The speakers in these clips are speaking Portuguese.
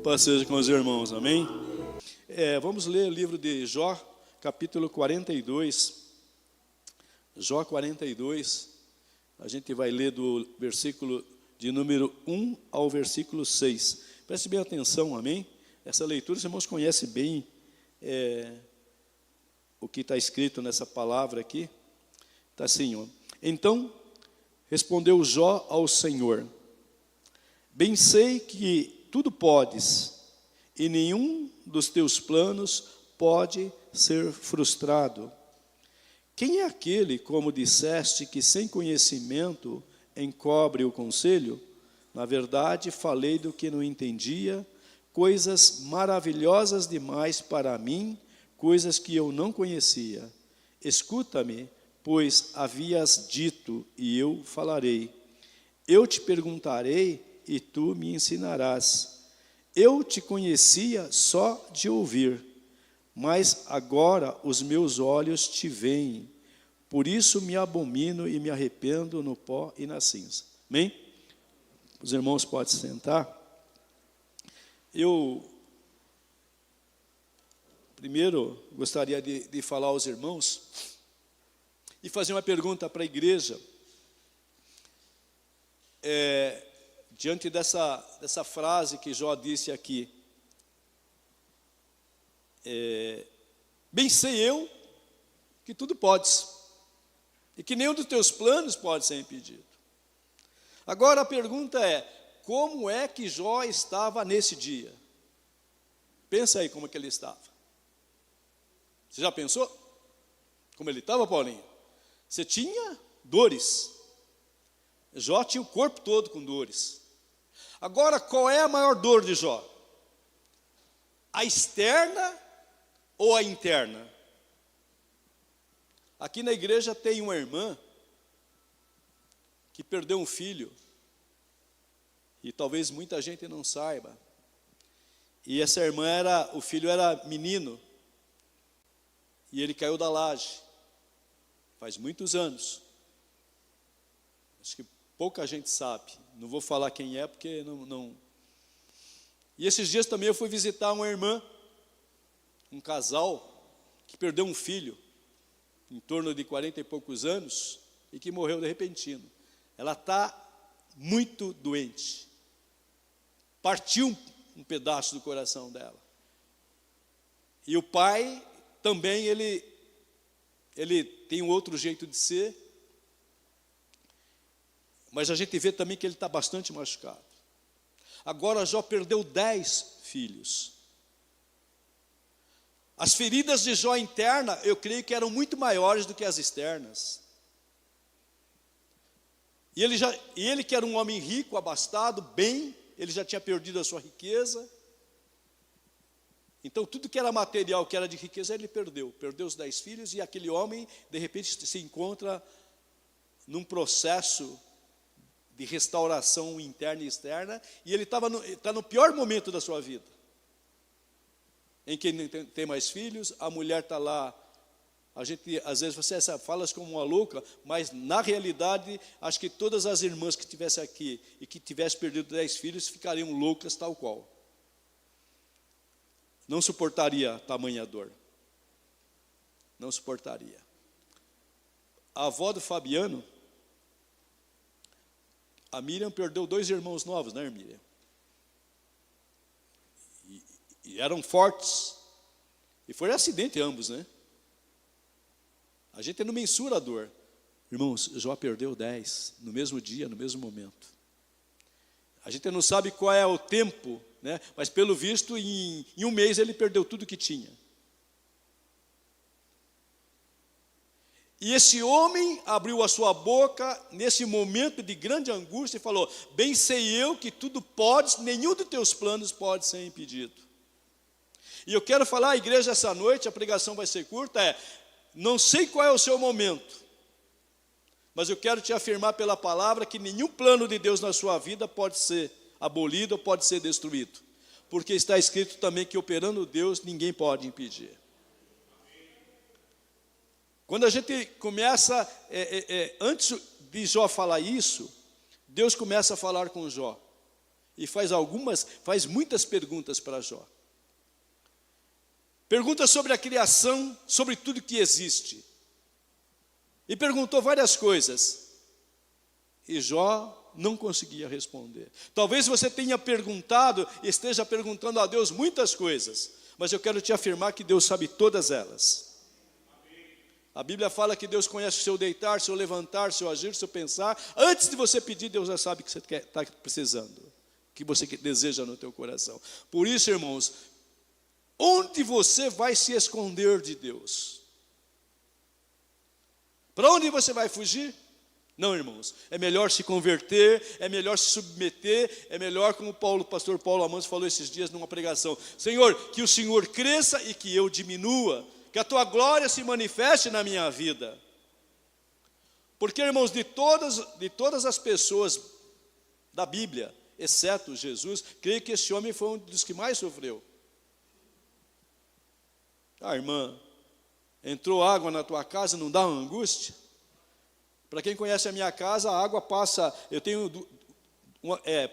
Paz seja com os irmãos, amém? Vamos ler o livro de Jó, capítulo 42. Jó 42, a gente vai ler do versículo de número 1 ao versículo 6. Preste bem atenção, amém? Essa leitura, os irmãos conhecem bem o que está escrito nessa palavra aqui. Está assim, ó. Então, respondeu Jó ao Senhor: bem sei que tudo podes, e nenhum dos teus planos pode ser frustrado. Quem é aquele, como disseste, que sem conhecimento encobre o conselho? Na verdade, falei do que não entendia, coisas maravilhosas demais para mim, coisas que eu não conhecia. Escuta-me, pois havias dito, e eu falarei. Eu te perguntarei, e tu me ensinarás. Eu te conhecia só de ouvir, mas agora os meus olhos te veem. Por isso me abomino e me arrependo no pó e na cinza. Amém? Os irmãos podem sentar. Eu primeiro gostaria de falar aos irmãos e fazer uma pergunta para a igreja. Diante dessa frase que Jó disse aqui, bem sei eu que tudo podes, e que nenhum dos teus planos pode ser impedido. Agora a pergunta é, como é que Jó estava nesse dia? Pensa aí como é que ele estava. Você já pensou? Como ele estava, Paulinho? Você tinha dores. Jó tinha o corpo todo com dores. Agora, qual é a maior dor de Jó? A externa ou a interna? Aqui na igreja tem uma irmã que perdeu um filho, e talvez muita gente não saiba. E essa irmã o filho era menino, e ele caiu da laje, faz muitos anos. Acho que pouca gente sabe, não vou falar quem é, porque não. E esses dias também eu fui visitar uma irmã, um casal, que perdeu um filho, em torno de 40 e poucos anos, e que morreu de repentino. Ela está muito doente. Partiu um pedaço do coração dela. E o pai também, ele tem um outro jeito de ser, mas a gente vê também que ele está bastante machucado. Agora Jó perdeu 10 filhos. As feridas de Jó interna, eu creio que eram muito maiores do que as externas. E ele que era um homem rico, abastado, bem, ele já tinha perdido a sua riqueza. Então tudo que era material, que era de riqueza, ele perdeu. Perdeu os 10 filhos, e aquele homem, de repente, se encontra num processo de restauração interna e externa, e ele está no pior momento da sua vida, em que ele não tem mais filhos, a mulher está lá. A gente, às vezes, você fala como uma louca, mas na realidade, acho que todas as irmãs que estivessem aqui e que tivessem perdido 10 filhos, ficariam loucas tal qual. Não suportaria tamanha dor. Não suportaria. A avó do Fabiano, a Miriam, perdeu 2 irmãos novos, né, Miriam? E eram fortes. E foi acidente ambos, né? A gente não mensura a dor. Irmãos, Jó perdeu 10 no mesmo dia, no mesmo momento. A gente não sabe qual é o tempo, né? Mas pelo visto, em um mês ele perdeu tudo que tinha. E esse homem abriu a sua boca nesse momento de grande angústia e falou: bem sei eu que tudo podes, nenhum dos teus planos pode ser impedido. E eu quero falar à igreja essa noite, a pregação vai ser curta, não sei qual é o seu momento, mas eu quero te afirmar pela palavra que nenhum plano de Deus na sua vida pode ser abolido ou pode ser destruído, porque está escrito também que operando Deus, ninguém pode impedir. Quando a gente começa, antes de Jó falar isso, Deus começa a falar com Jó. e faz muitas perguntas para Jó. Pergunta sobre a criação, sobre tudo que existe. E perguntou várias coisas. E Jó não conseguia responder. Talvez você tenha perguntado, esteja perguntando a Deus muitas coisas, mas eu quero te afirmar que Deus sabe todas elas. A Bíblia fala que Deus conhece o seu deitar, seu levantar, seu agir, seu pensar. Antes de você pedir, Deus já sabe o que você está precisando, o que você deseja no teu coração. Por isso, irmãos, onde você vai se esconder de Deus? Para onde você vai fugir? Não, irmãos, é melhor se converter, é melhor se submeter, é melhor, como o pastor Paulo Amanso falou esses dias numa pregação: Senhor, que o Senhor cresça e que eu diminua, que a tua glória se manifeste na minha vida. Porque, irmãos, de todas as pessoas da Bíblia, exceto Jesus, creio que esse homem foi um dos que mais sofreu. Irmã, entrou água na tua casa, não dá uma angústia? Para quem conhece a minha casa, a água passa, eu tenho,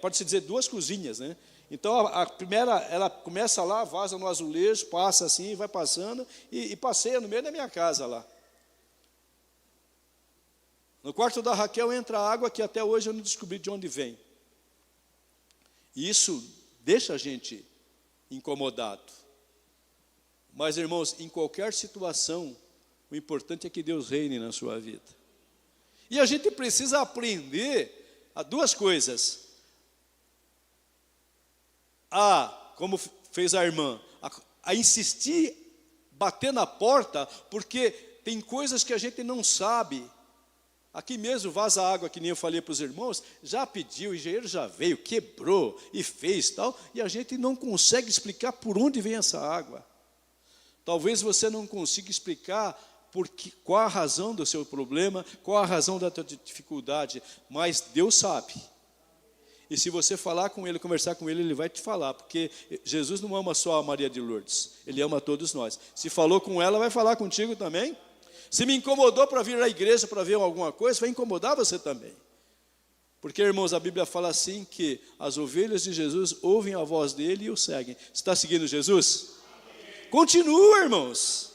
pode-se dizer, 2 cozinhas, né? Então, a primeira, ela começa lá, vaza no azulejo, passa assim, vai passando, e passeia no meio da minha casa lá. No quarto da Raquel entra água que até hoje eu não descobri de onde vem. E isso deixa a gente incomodado. Mas, irmãos, em qualquer situação, o importante é que Deus reine na sua vida. E a gente precisa aprender a 2 coisas. Como fez a irmã, a insistir, bater na porta, porque tem coisas que a gente não sabe. Aqui mesmo vaza água, que nem eu falei para os irmãos, já pediu, o engenheiro já veio, quebrou e fez tal, e a gente não consegue explicar por onde vem essa água. Talvez você não consiga explicar qual a razão do seu problema, qual a razão da tua dificuldade, mas Deus sabe. E se você falar com Ele, conversar com Ele, Ele vai te falar, porque Jesus não ama só a Maria de Lourdes, Ele ama a todos nós. Se falou com ela, vai falar contigo também. Se me incomodou para vir à igreja para ver alguma coisa, vai incomodar você também. Porque, irmãos, a Bíblia fala assim que as ovelhas de Jesus ouvem a voz dele e o seguem. Você está seguindo Jesus? Amém. Continua, irmãos.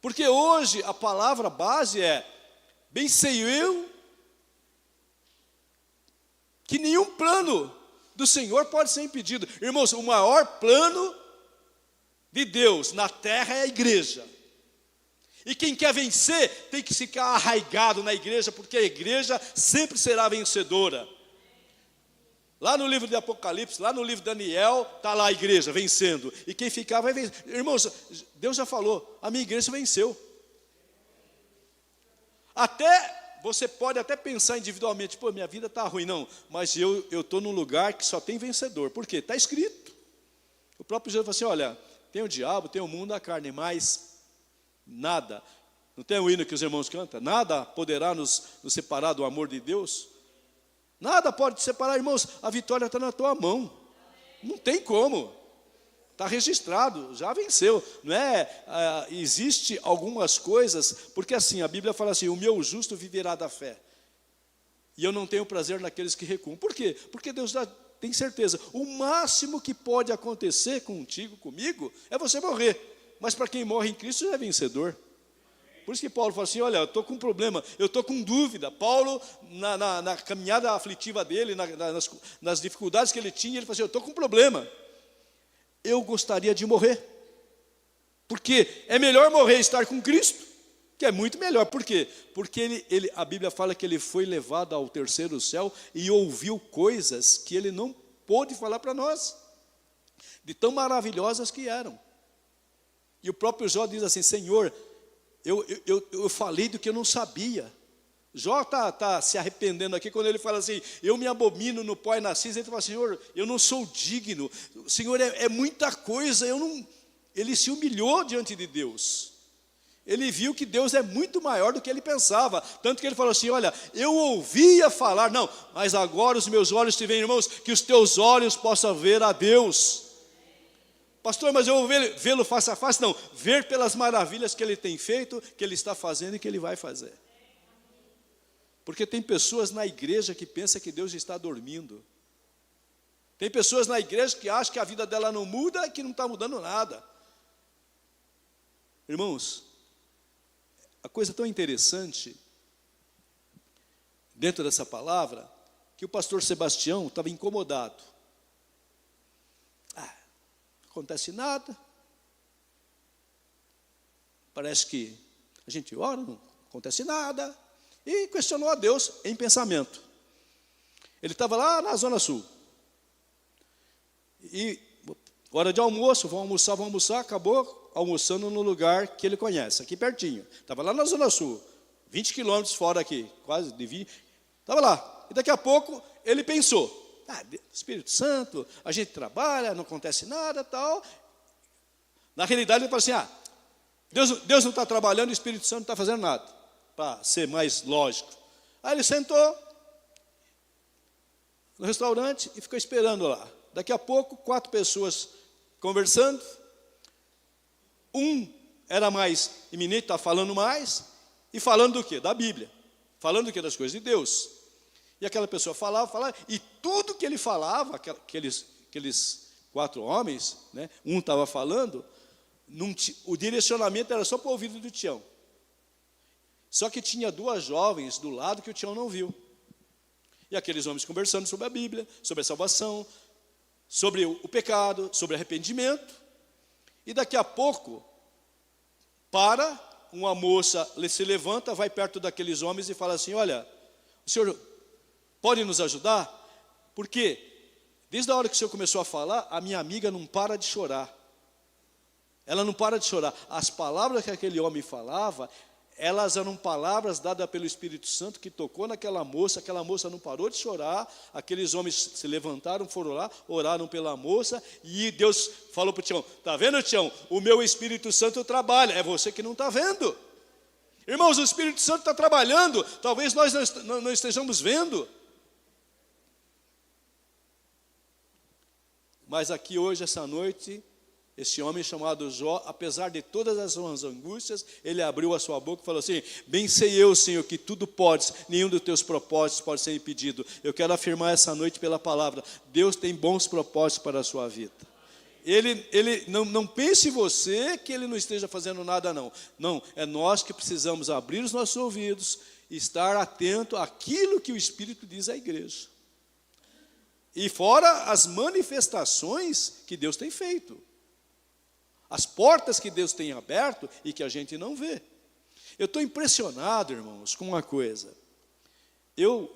Porque hoje a palavra base é: bem sei eu que nenhum plano do Senhor pode ser impedido. Irmãos, o maior plano de Deus na terra é a igreja. E quem quer vencer tem que ficar arraigado na igreja, porque a igreja sempre será vencedora. Lá no livro de Apocalipse, lá no livro de Daniel, está lá a igreja vencendo. E quem ficar vai vencer. Irmãos, Deus já falou, a minha igreja venceu. Você pode até pensar individualmente, minha vida está ruim. Não, mas eu estou num lugar que só tem vencedor. Por quê? Está escrito. O próprio Jesus falou assim: olha, tem o diabo, tem o mundo, a carne, mas nada. Não tem o hino que os irmãos cantam? Nada poderá nos separar do amor de Deus. Nada pode te separar, irmãos. A vitória está na tua mão. Não tem como. Está registrado, já venceu. Não é? Existe algumas coisas, porque assim, a Bíblia fala assim: o meu justo viverá da fé. E eu não tenho prazer naqueles que recuam. Por quê? Porque Deus tem certeza. O máximo que pode acontecer contigo, comigo, é você morrer. Mas para quem morre em Cristo já é vencedor. Por isso que Paulo fala assim: olha, eu estou com um problema, eu estou com dúvida. Paulo, na caminhada aflitiva dele, nas dificuldades que ele tinha, ele falou assim: eu estou com um problema. Eu gostaria de morrer. Porque é melhor morrer e estar com Cristo, que é muito melhor. Por quê? Porque a Bíblia fala que ele foi levado ao terceiro céu e ouviu coisas que ele não pôde falar para nós, de tão maravilhosas que eram. E o próprio Jó diz assim: Senhor, eu falei do que eu não sabia. Jó está se arrependendo aqui quando ele fala assim: eu me abomino no pó e na cinza. Ele fala: Senhor, eu não sou digno. Senhor, é muita coisa. Ele se humilhou diante de Deus. Ele viu que Deus é muito maior do que ele pensava. Tanto que ele falou assim: olha, eu ouvia falar, não, mas agora os meus olhos te veem, irmãos, que os teus olhos possam ver a Deus. Pastor, mas eu vou vê-lo face a face? Não, ver pelas maravilhas que ele tem feito, que ele está fazendo e que ele vai fazer. Porque tem pessoas na igreja que pensam que Deus está dormindo. Tem pessoas na igreja que acham que a vida dela não muda e que não está mudando nada. Irmãos, a coisa tão interessante dentro dessa palavra, que o pastor Sebastião estava incomodado. Não acontece nada. Parece que a gente ora, não acontece nada. E questionou a Deus em pensamento. Ele estava lá na Zona Sul. E hora de almoço, vamos almoçar, acabou almoçando no lugar que ele conhece, aqui pertinho. Estava lá na Zona Sul, 20 quilômetros fora aqui, quase de 20. Estava lá. E daqui a pouco ele pensou, Espírito Santo, a gente trabalha, não acontece nada, tal. Na realidade ele falou assim, Deus não está trabalhando, o Espírito Santo não está fazendo nada, para ser mais lógico. Aí ele sentou no restaurante e ficou esperando lá. Daqui a pouco, 4 pessoas conversando. Um era mais iminente, estava falando mais. E falando do quê? Da Bíblia. Falando do quê? Das coisas de Deus. E aquela pessoa falava. E tudo que ele falava, aqueles 4 homens, né, um estava falando, o direcionamento era só para o ouvido do Tião. Só que tinha 2 jovens do lado que o Tião não viu. E aqueles homens conversando sobre a Bíblia, sobre a salvação, sobre o pecado, sobre arrependimento. E daqui a pouco, uma moça se levanta, vai perto daqueles homens e fala assim, olha, o senhor pode nos ajudar? Porque desde a hora que o senhor começou a falar, a minha amiga não para de chorar. Ela não para de chorar. As palavras que aquele homem falava, elas eram palavras dadas pelo Espírito Santo que tocou naquela moça não parou de chorar, aqueles homens se levantaram, foram lá, oraram pela moça, e Deus falou para o Tião, está vendo, Tião? O meu Espírito Santo trabalha, é você que não está vendo. Irmãos, o Espírito Santo está trabalhando, talvez nós não estejamos vendo. Mas aqui hoje, essa noite, esse homem chamado Jó, apesar de todas as suas angústias, ele abriu a sua boca e falou assim, bem sei eu, Senhor, que tudo podes, nenhum dos teus propósitos pode ser impedido. Eu quero afirmar essa noite pela palavra, Deus tem bons propósitos para a sua vida. Ele não pense você que ele não esteja fazendo nada, não. Não, é nós que precisamos abrir os nossos ouvidos e estar atento àquilo que o Espírito diz à igreja. E fora as manifestações que Deus tem feito. As portas que Deus tem aberto e que a gente não vê. Eu estou impressionado, irmãos, com uma coisa. Eu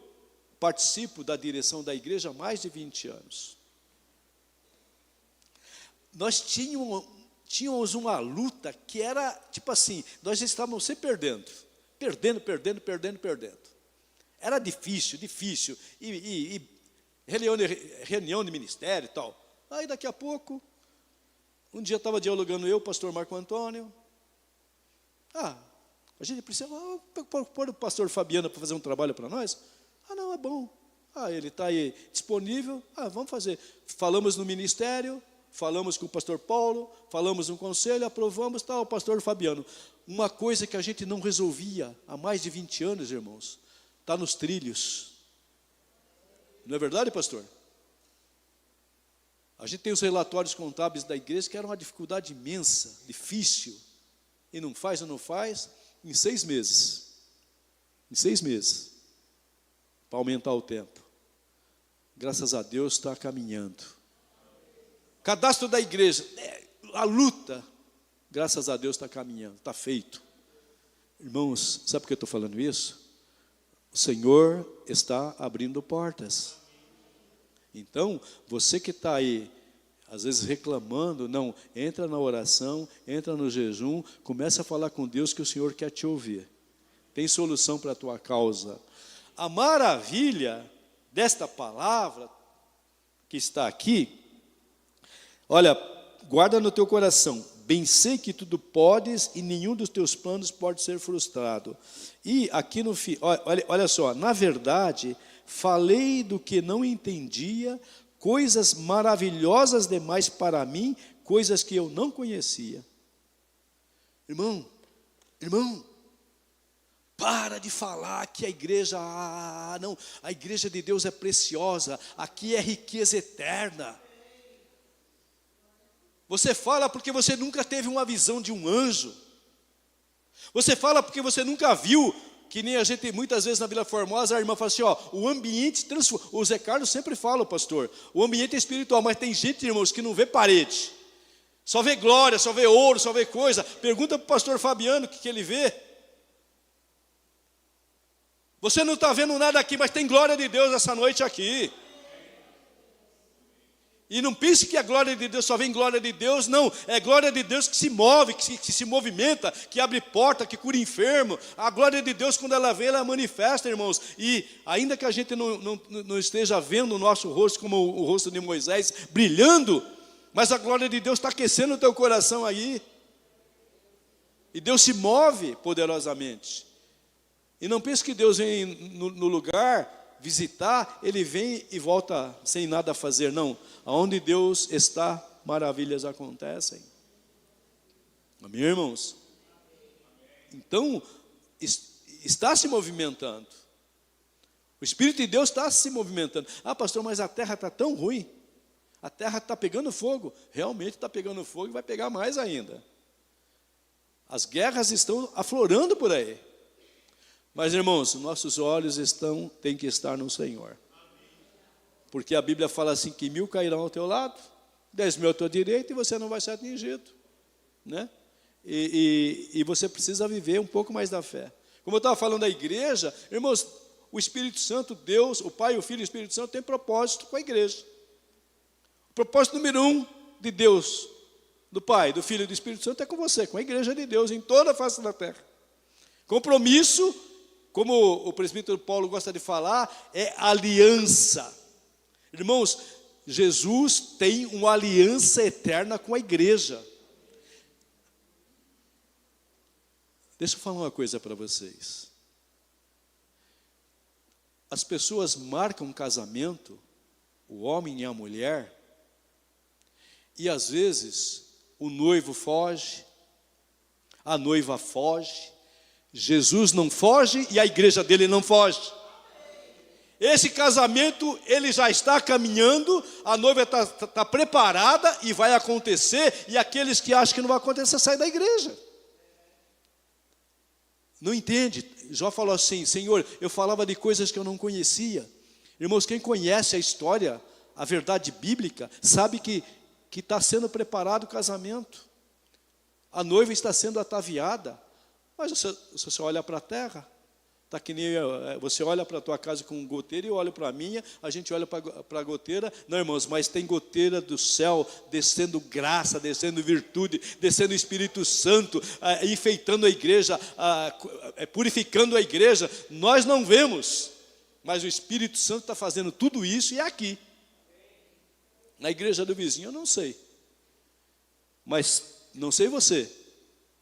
participo da direção da igreja há mais de 20 anos. Nós tínhamos uma luta que era, tipo assim, nós estávamos sempre perdendo. Era difícil. E reunião de ministério e tal. Aí daqui a pouco, um dia estava dialogando eu, o pastor Marco Antônio. A gente precisa pôr o pastor Fabiano para fazer um trabalho para nós? Não, é bom. Ele está aí disponível. Vamos fazer. Falamos no ministério, falamos com o pastor Paulo, falamos no conselho, aprovamos, o pastor Fabiano. Uma coisa que a gente não resolvia há mais de 20 anos, irmãos, está nos trilhos. Não é verdade, pastor? A gente tem os relatórios contábeis da igreja que era uma dificuldade imensa, difícil. E não faz, em 6 meses. Em 6 meses. Para aumentar o tempo. Graças a Deus está caminhando. Cadastro da igreja, a luta. Graças a Deus está caminhando, está feito. Irmãos, sabe por que eu estou falando isso? O Senhor está abrindo portas. Então, você que está aí, às vezes reclamando, não, entra na oração, entra no jejum, começa a falar com Deus que o Senhor quer te ouvir. Tem solução para a tua causa. A maravilha desta palavra que está aqui, olha, guarda no teu coração, bem sei que tudo podes e nenhum dos teus planos pode ser frustrado. E aqui no fim, olha só, na verdade, falei do que não entendia, coisas maravilhosas demais para mim, coisas que eu não conhecia. Irmão, Para de falar que a igreja, não, a igreja de Deus é preciosa, aqui é riqueza eterna. Você fala porque você nunca teve uma visão de um anjo. Você fala porque você nunca viu, que nem a gente muitas vezes na Vila Formosa, a irmã fala assim, ó, o ambiente transforma. O Zé Carlos sempre fala, pastor, o ambiente é espiritual, mas tem gente, irmãos, que não vê parede. Só vê glória, só vê ouro, só vê coisa. Pergunta para o pastor Fabiano o que ele vê. Você não está vendo nada aqui, mas tem glória de Deus essa noite aqui. E não pense que a glória de Deus só vem glória de Deus, não. É glória de Deus que se move, que se movimenta, que abre porta, que cura enfermo. A glória de Deus, quando ela vem, ela manifesta, irmãos. E ainda que a gente não esteja vendo o nosso rosto como o rosto de Moisés brilhando, mas a glória de Deus está aquecendo o teu coração aí. E Deus se move poderosamente. E não pense que Deus vem no lugar visitar, Ele vem e volta sem nada a fazer, não. Aonde Deus está, maravilhas acontecem. Amém, irmãos? Então, está se movimentando. O Espírito de Deus está se movimentando. Ah, pastor, mas a terra está tão ruim. A terra está pegando fogo. Realmente está pegando fogo e vai pegar mais ainda. As guerras estão aflorando por aí. Mas, irmãos, nossos olhos têm que estar no Senhor. Porque a Bíblia fala assim, que 1000 cairão ao teu lado, 10.000 à tua direita, e você não vai ser atingido. Né? E você precisa viver um pouco mais da fé. Como eu estava falando da igreja, irmãos, o Espírito Santo, Deus, o Pai, o Filho e o Espírito Santo tem propósito com a igreja. O propósito número 1 de Deus, do Pai, do Filho e do Espírito Santo é com você, com a igreja de Deus, em toda a face da terra. Compromisso, como o presbítero Paulo gosta de falar, é aliança. Irmãos, Jesus tem uma aliança eterna com a igreja. Deixa eu falar uma coisa para vocês. As pessoas marcam um casamento, o homem e a mulher, e às vezes o noivo foge, a noiva foge, Jesus não foge e a igreja dele não foge. Esse casamento, ele já está caminhando, a noiva está preparada e vai acontecer, e aqueles que acham que não vai acontecer, saem da igreja. Não entende? Jó falou assim, Senhor, eu falava de coisas que eu não conhecia. Irmãos, quem conhece a história, a verdade bíblica, sabe que está sendo preparado o casamento. A noiva está sendo ataviada. Mas você olha para a terra, está que nem você olha para a tua casa com goteira e eu olho para a minha, a gente olha para a goteira, não, irmãos, mas tem goteira do céu, descendo graça, descendo virtude, descendo o Espírito Santo, enfeitando a igreja, purificando a igreja. Nós não vemos, mas o Espírito Santo está fazendo tudo isso e é aqui. Na igreja do vizinho eu não sei, mas não sei você.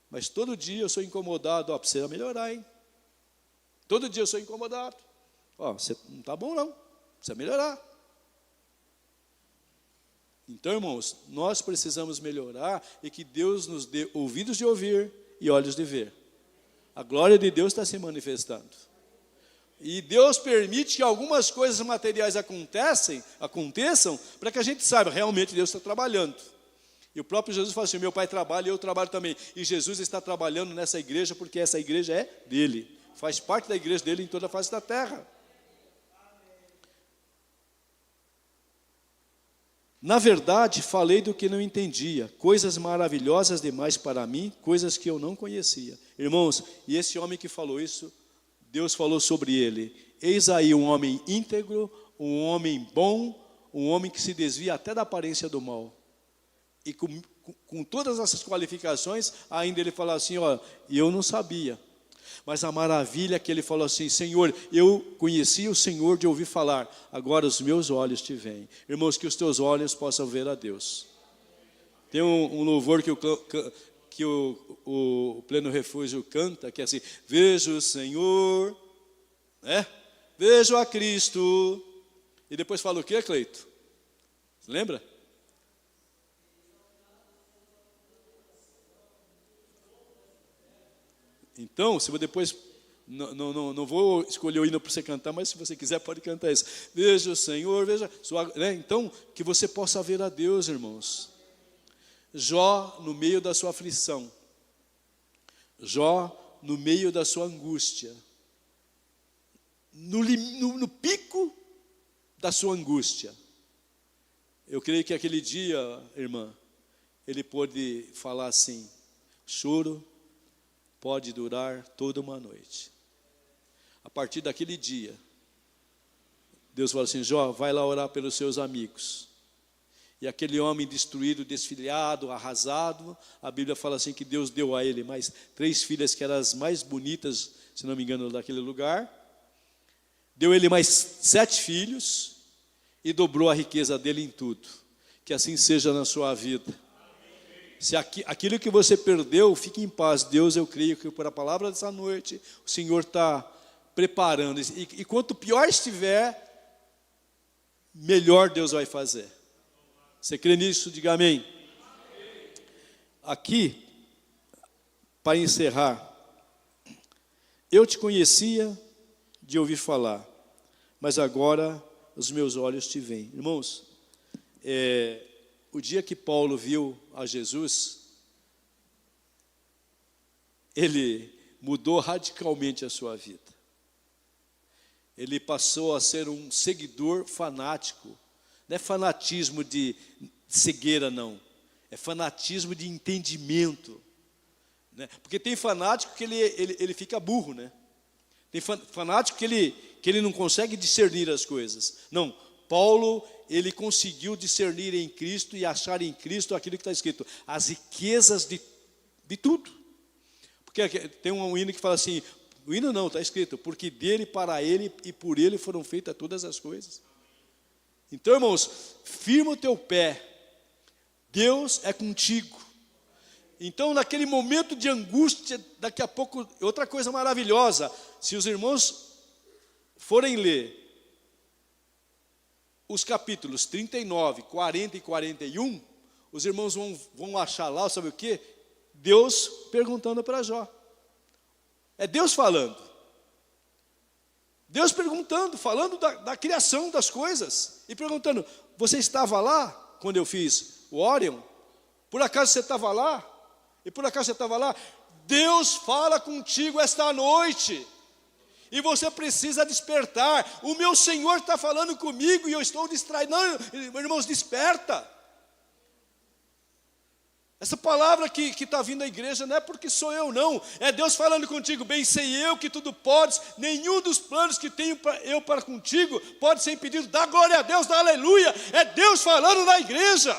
Mas todo dia eu sou incomodado, precisa melhorar, hein? Todo dia eu sou incomodado. Você não está bom não, precisa melhorar. Então, irmãos, nós precisamos melhorar e que Deus nos dê ouvidos de ouvir e olhos de ver. A glória de Deus está se manifestando. E Deus permite que algumas coisas materiais aconteçam para que a gente saiba, realmente Deus está trabalhando. E o próprio Jesus fala assim, meu Pai trabalha e eu trabalho também. E Jesus está trabalhando nessa igreja porque essa igreja é dele. Faz parte da igreja dele em toda a face da terra. Na verdade, falei do que não entendia. Coisas maravilhosas demais para mim, coisas que eu não conhecia. Irmãos, e esse homem que falou isso, Deus falou sobre ele. Eis aí um homem íntegro, um homem bom, um homem que se desvia até da aparência do mal. E com todas essas qualificações, ainda ele fala assim, eu não sabia. Mas a maravilha é que ele falou assim, Senhor, eu conheci o Senhor de ouvir falar, agora os meus olhos te veem. Irmãos, que os teus olhos possam ver a Deus. Tem um louvor que o Pleno Refúgio canta, que é assim, vejo o Senhor, vejo a Cristo. E depois fala o quê, Cleito? Lembra? Então, se depois Não vou escolher o hino para você cantar, mas se você quiser pode cantar isso. Veja o Senhor, veja sua, né? Então, que você possa ver a Deus, irmãos. Jó no meio da sua aflição, Jó no meio da sua angústia, no pico da sua angústia. Eu creio que aquele dia, irmã, ele pôde falar assim: choro pode durar toda uma noite. A partir daquele dia, Deus falou assim: Jó, vai lá orar pelos seus amigos. E aquele homem destruído, desfilhado, arrasado, a Bíblia fala assim que Deus deu a ele mais 3 filhas que eram as mais bonitas, se não me engano, daquele lugar. Deu ele mais 7 filhos e dobrou a riqueza dele em tudo. Que assim seja na sua vida. Se aquilo que você perdeu, fique em paz. Deus, eu creio que por a palavra dessa noite, o Senhor está preparando. E quanto pior estiver, melhor Deus vai fazer. Você crê nisso? Diga amém. Aqui, para encerrar, eu te conhecia de ouvir falar, mas agora os meus olhos te veem. Irmãos, o dia que Paulo viu a Jesus, ele mudou radicalmente a sua vida. Ele passou a ser um seguidor fanático. Não é fanatismo de cegueira, não. É fanatismo de entendimento. Né? Porque tem fanático que ele fica burro, né? Tem fanático que ele não consegue discernir as coisas. Não, Paulo, ele conseguiu discernir em Cristo e achar em Cristo aquilo que está escrito. As riquezas de tudo. Porque tem um hino que fala assim, o hino não, está escrito, porque dele, para ele e por ele foram feitas todas as coisas. Então, irmãos, firma o teu pé, Deus é contigo. Então, naquele momento de angústia, daqui a pouco, outra coisa maravilhosa, se os irmãos forem ler os capítulos 39, 40 e 41, os irmãos vão achar lá, sabe o quê? Deus perguntando para Jó. É Deus falando. Deus perguntando, falando da criação das coisas. E perguntando, você estava lá quando eu fiz o Órion? Por acaso você estava lá? E por acaso você estava lá? Deus fala contigo esta noite. E você precisa despertar. O meu Senhor está falando comigo e eu estou distraído. Não, irmãos, desperta. Essa palavra que está vindo à igreja não é porque sou eu, não. É Deus falando contigo. Bem sei eu que tudo podes. Nenhum dos planos que tenho eu para contigo pode ser impedido. Dá glória a Deus, dá aleluia. É Deus falando na igreja.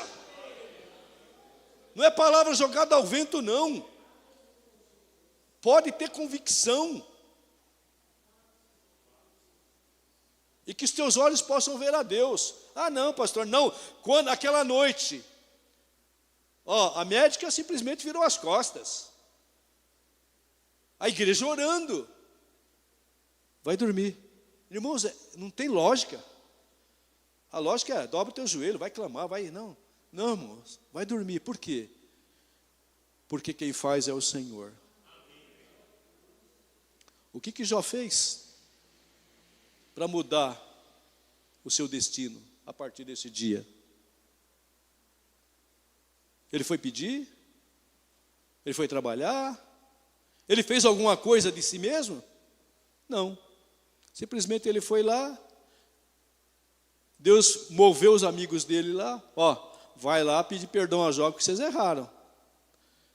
Não é palavra jogada ao vento, não. Pode ter convicção. E que os teus olhos possam ver a Deus. Ah, não, pastor, não. Quando aquela noite... a médica simplesmente virou as costas. A igreja orando. Vai dormir. Irmãos, não tem lógica. A lógica é, dobra o teu joelho, vai clamar, vai, não. Não, irmãos, vai dormir. Por quê? Porque quem faz é o Senhor. O que Jó fez para mudar o seu destino a partir desse dia? Ele foi pedir? Ele foi trabalhar? Ele fez alguma coisa de si mesmo? Não. Simplesmente ele foi lá. Deus moveu os amigos dele lá. Vai lá pedir perdão a Jó porque vocês erraram.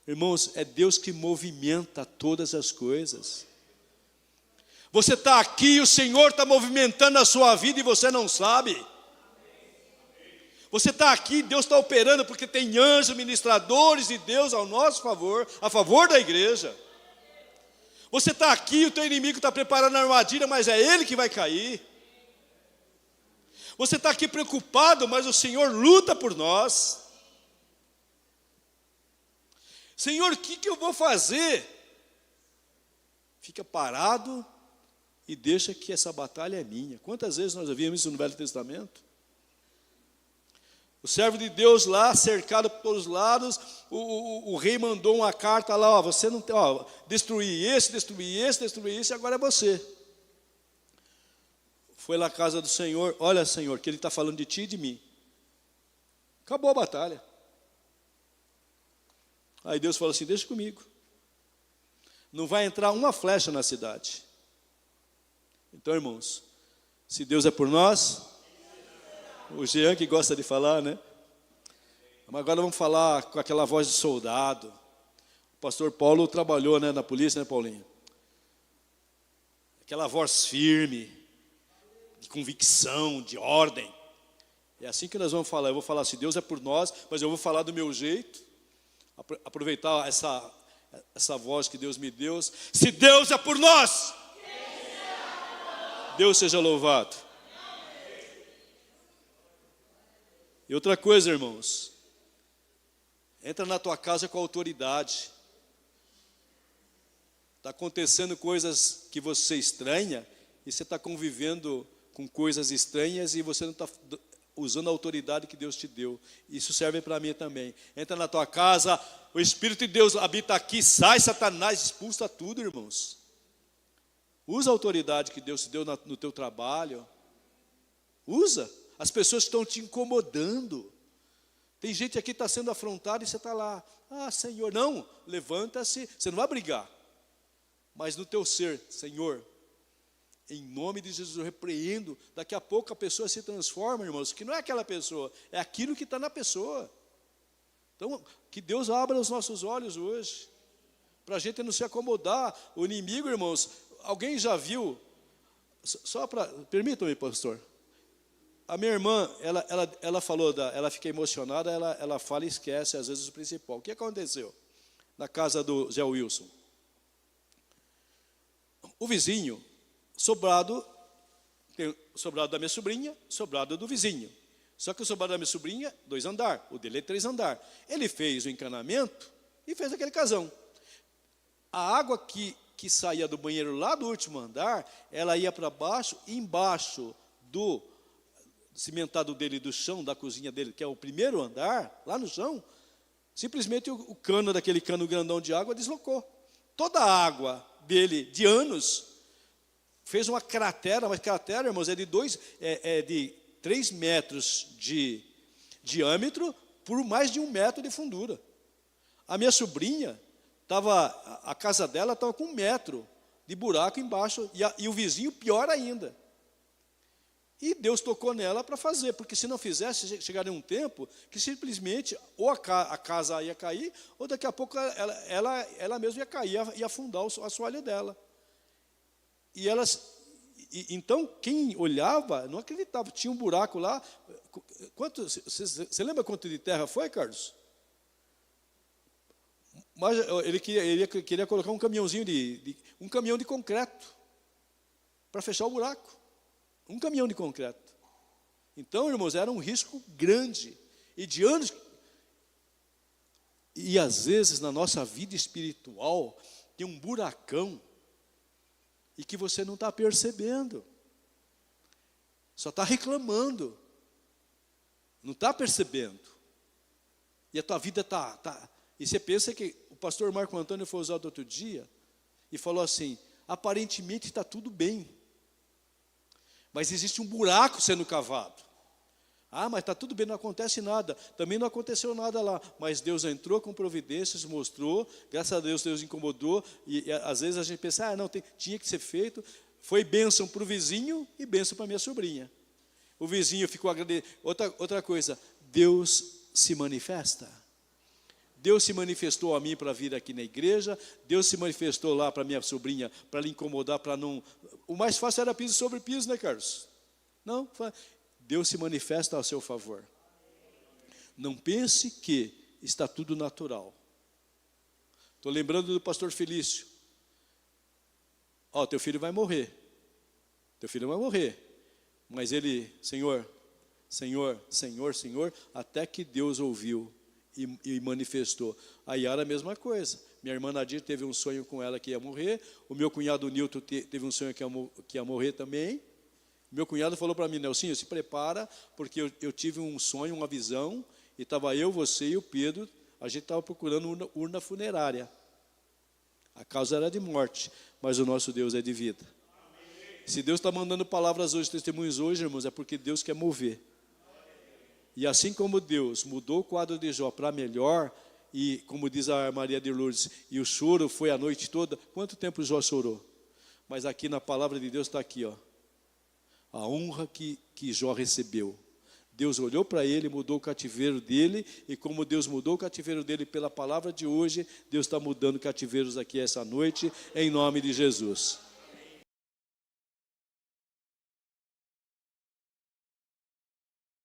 Irmãos, é Deus que movimenta todas as coisas. Você está aqui, o Senhor está movimentando a sua vida e você não sabe. Você está aqui, Deus está operando porque tem anjos, ministradores de Deus ao nosso favor, a favor da igreja. Você está aqui, o teu inimigo está preparando a armadilha, mas é ele que vai cair. Você está aqui preocupado, mas o Senhor luta por nós. Senhor, o que eu vou fazer? Fica parado e deixa que essa batalha é minha. Quantas vezes nós ouvimos isso no Velho Testamento? O servo de Deus lá, cercado por todos os lados, o rei mandou uma carta lá, ó, você não tem, ó, destruir esse, e agora é você. Foi lá à casa do Senhor, olha, Senhor, que Ele está falando de ti e de mim. Acabou a batalha. Aí Deus falou assim, deixa comigo. Não vai entrar uma flecha na cidade. Então, irmãos, se Deus é por nós, o Jean que gosta de falar, né? Mas agora vamos falar com aquela voz de soldado. O pastor Paulo trabalhou, né, na polícia, né, Paulinho? Aquela voz firme, de convicção, de ordem. É assim que nós vamos falar. Eu vou falar assim, Deus é por nós, mas eu vou falar do meu jeito. Aproveitar essa voz que Deus me deu. Se Deus é por nós, Deus seja louvado. E outra coisa, irmãos, entra na tua casa com autoridade. Está acontecendo coisas que você estranha, e você está convivendo com coisas estranhas, e você não está usando a autoridade que Deus te deu. Isso serve para mim também. Entra na tua casa, o Espírito de Deus habita aqui, sai Satanás, expulsa tudo, irmãos. Usa a autoridade que Deus te deu no teu trabalho. Usa. As pessoas estão te incomodando. Tem gente aqui que está sendo afrontada e você está lá. Ah, Senhor, não, levanta-se. Você não vai brigar. Mas no teu ser, Senhor, em nome de Jesus eu repreendo. Daqui a pouco a pessoa se transforma, irmãos, que não é aquela pessoa, é aquilo que está na pessoa. Então, que Deus abra os nossos olhos hoje, para a gente não se acomodar. O inimigo, irmãos, alguém já viu, só para, permitam-me, pastor. A minha irmã, ela falou, ela fica emocionada, ela fala e esquece às vezes o principal. O que aconteceu na casa do Zé Wilson? O vizinho, sobrado da minha sobrinha, sobrado do vizinho. Só que o sobrado da minha sobrinha, 2 andares, o dele é 3 andares. Ele fez o encanamento e fez aquele casão. A água que saía do banheiro lá do último andar, ela ia para baixo, e embaixo do cimentado dele, do chão da cozinha dele, que é o primeiro andar, lá no chão, simplesmente o cano daquele cano grandão de água deslocou. Toda a água dele, de anos, fez uma cratera, mas cratera, irmãos, é de 3 metros de diâmetro por mais de 1 metro de fundura. A minha sobrinha, a casa dela estava com 1 metro de buraco embaixo, e o vizinho pior ainda. E Deus tocou nela para fazer, porque se não fizesse, chegaria um tempo que simplesmente ou a casa ia cair, ou daqui a pouco ela mesma ia cair, ia afundar o assoalho dela. Então, quem olhava, não acreditava, tinha um buraco lá. Você lembra quanto de terra foi, Carlos? Mas ele queria colocar um caminhãozinho um caminhão de concreto para fechar o buraco. Um caminhão de concreto. Então, irmãos, era um risco grande. E de anos. E às vezes na nossa vida espiritual tem um buracão e que você não está percebendo. Só está reclamando. Não está percebendo. E a tua vida está. E você pensa que o pastor Marco Antônio foi usado outro dia e falou assim: aparentemente está tudo bem. Mas existe um buraco sendo cavado. Ah, mas está tudo bem, não acontece nada. Também não aconteceu nada lá. Mas Deus entrou com providências, mostrou. Graças a Deus, Deus incomodou. E às vezes a gente pensa, não, tinha que ser feito. Foi bênção para o vizinho e bênção para a minha sobrinha. O vizinho ficou agradecido. Outra coisa, Deus se manifesta. Deus se manifestou a mim para vir aqui na igreja. Deus se manifestou lá para minha sobrinha, para lhe incomodar, para não... O mais fácil era piso sobre piso, né, Carlos? Não, Deus se manifesta a seu favor. Não pense que está tudo natural. Estou lembrando do pastor Felício. Teu filho vai morrer. Teu filho vai morrer. Mas ele, Senhor, Senhor, Senhor, Senhor, até que Deus ouviu e manifestou. A Yara a mesma coisa. Minha irmã Nadir teve um sonho com ela que ia morrer. O meu cunhado Nilton teve um sonho que ia morrer também. Meu cunhado falou para mim, Nelsinho, se prepara, porque eu tive um sonho, uma visão, e estava eu, você e o Pedro, a gente estava procurando urna funerária. A causa era de morte, mas o nosso Deus é de vida. Se Deus está mandando palavras hoje, testemunhos hoje, irmãos, é porque Deus quer mover. E assim como Deus mudou o quadro de Jó para melhor, e como diz a Maria de Lourdes, e o choro foi a noite toda, quanto tempo Jó chorou? Mas aqui na palavra de Deus está aqui, ó, a honra que Jó recebeu. Deus olhou para ele, mudou o cativeiro dele, e como Deus mudou o cativeiro dele pela palavra de hoje, Deus está mudando cativeiros aqui essa noite, em nome de Jesus.